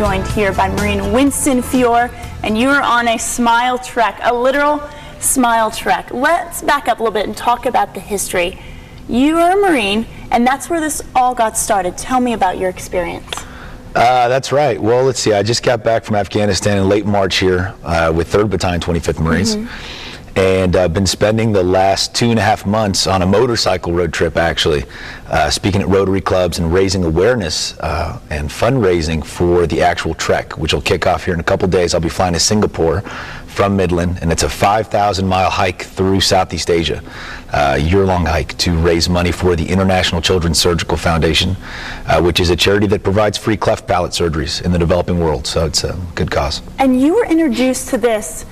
joined here by Marine Winston Fiore, and you are on a smile trek, a literal smile trek. Let's back up a little bit and talk about the history. You are a Marine, and that's where this all got started. Tell me about your experience. That's right. Well, let's see. I just got back from Afghanistan in late March here with 3rd Battalion, 25th Marines. And I've been spending the last 2.5 months on a motorcycle road trip, actually, speaking at Rotary clubs and raising awareness and fundraising for the actual trek, which will kick off here in a couple days. I'll be flying to Singapore from Midland, and it's a 5,000-mile hike through Southeast Asia, year-long hike to raise money for the International Children's Surgical Foundation, which is a charity that provides free cleft palate surgeries in the developing world. So it's a good cause. And you were introduced to this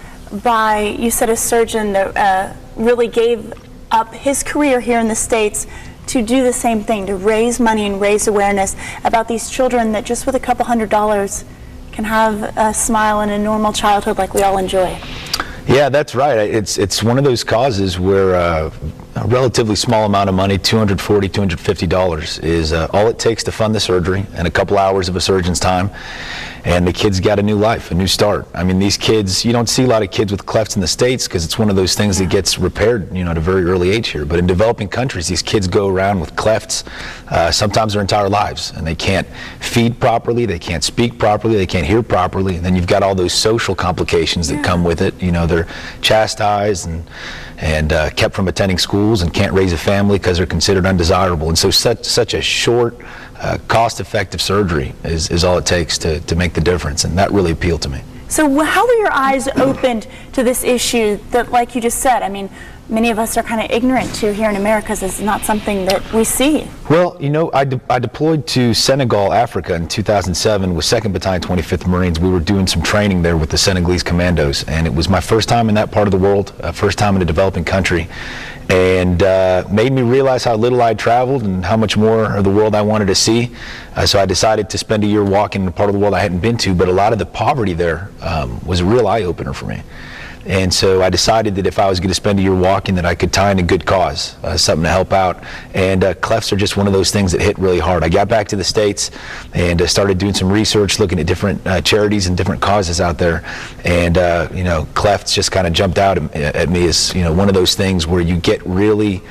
by, you said, a surgeon that really gave up his career here in the States to do the same thing, to raise money and raise awareness about these children that just with a couple $100 can have a smile and a normal childhood like we all enjoy. Yeah, that's right. It's one of those causes where a relatively small amount of money, $240, $250, is all it takes to fund the surgery and a couple hours of a surgeon's time. And the kids got a new life, a new start. I mean, these kids, you don't see a lot of kids with clefts in the States because it's one of those things that gets repaired, you know, at a very early age here. But in developing countries, these kids go around with clefts sometimes their entire lives, and they can't feed properly, they can't speak properly, they can't hear properly, and then you've got all those social complications that come with it. You know, they're chastised and kept from attending schools and can't raise a family because they're considered undesirable. And so such a short, cost-effective surgery is all it takes to make the difference, and that really appealed to me. So how were your eyes opened to this issue that, like you just said, I mean, many of us are kind of ignorant to here in America because it's not something that we see? Well, you know, I deployed to Senegal, Africa in 2007 with 2nd Battalion, 25th Marines. We were doing some training there with the Senegalese commandos, and it was my first time in that part of the world, first time in a developing country, and made me realize how little I'd traveled and how much more of the world I wanted to see. So I decided to spend a year walking in a part of the world I hadn't been to, but a lot of the poverty there was a real eye-opener for me. And so I decided that if I was going to spend a year walking, that I could tie in a good cause, something to help out. And clefts are just one of those things that hit really hard. I got back to the States and started doing some research, looking at different charities and different causes out there. And you know, clefts just kind of jumped out at me as, you know, one of those things where you get really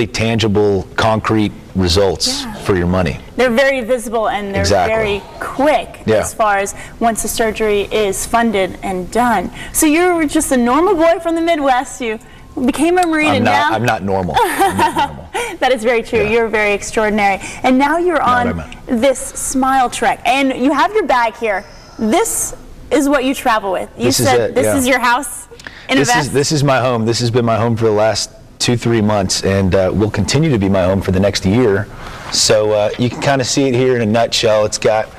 tangible, concrete results for your money. They're very visible and they're very quick as far as once the surgery is funded and done. So you were just a normal boy from the Midwest. You became a Marine, and now I'm not normal. I'm not normal. That is very true. You're very extraordinary. And now you're on this smile trek, and you have your bag here. This is what you travel with. You said this is your house in a vest? This is my home. This has been my home for the last 2-3 months, and will continue to be my home for the next year. So you can kind of see it here in a nutshell. It's got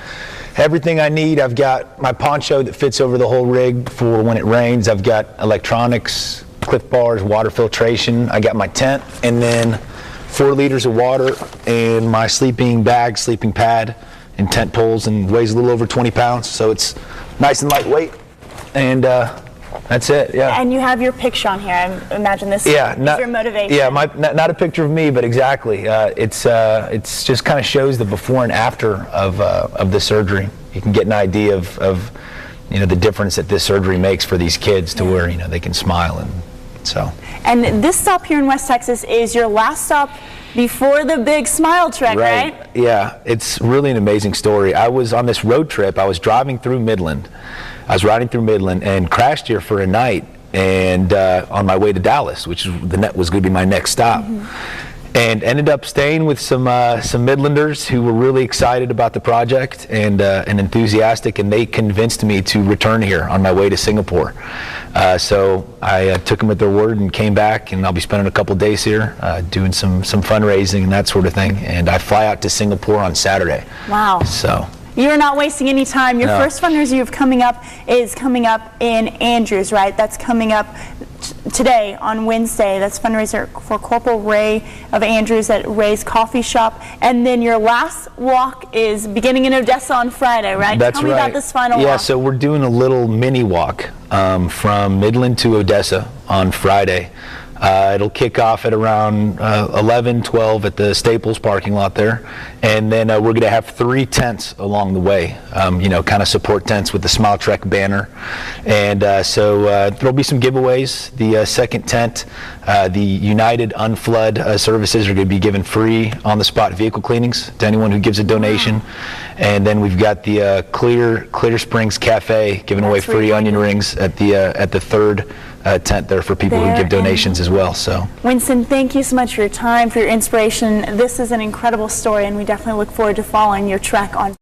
everything I need. I've got my poncho that fits over the whole rig for when it rains. I've got electronics, cliff bars, water filtration. I got my tent, and then 4 liters of water, and my sleeping bag, sleeping pad, and tent poles, and weighs a little over 20 pounds. So it's nice and lightweight, and that's it, And you have your picture on here. I imagine this is your motivation. Yeah, not a picture of me, but exactly. It's just kind of shows the before and after of the surgery. You can get an idea of you know, the difference that this surgery makes for these kids to where, you know, they can smile, and so. And this stop here in West Texas is your last stop before the big smile trek, right? Yeah, it's really an amazing story. I was on this road trip. I was driving through Midland. I was riding through Midland and crashed here for a night, and on my way to Dallas, which was going to be my next stop. And ended up staying with some Midlanders who were really excited about the project and enthusiastic, and they convinced me to return here on my way to Singapore. So I took them at their word and came back, and I'll be spending a couple days here doing some fundraising and that sort of thing. And I fly out to Singapore on Saturday. Wow. So. You're not wasting any time. Your first fundraiser you have coming up is coming up in Andrews, right? That's coming up today on Wednesday. That's fundraiser for Corporal Ray of Andrews at Ray's Coffee Shop. And then your last walk is beginning in Odessa on Friday, right? Tell me about this final walk. Yeah, so we're doing a little mini walk from Midland to Odessa on Friday. It'll kick off at around 11, 12 at the Staples parking lot there. And then we're going to have 3 tents along the way, kind of support tents with the Smile Trek banner. And so there'll be some giveaways. The second tent, the United Unflood services are going to be given free on-the-spot vehicle cleanings to anyone who gives a donation. Wow. And then we've got the Clear Springs Cafe giving away free onion rings at the third tent there for people who give donations as well. So, Winston, thank you so much for your time, for your inspiration. This is an incredible story, and we definitely look forward to following your trek on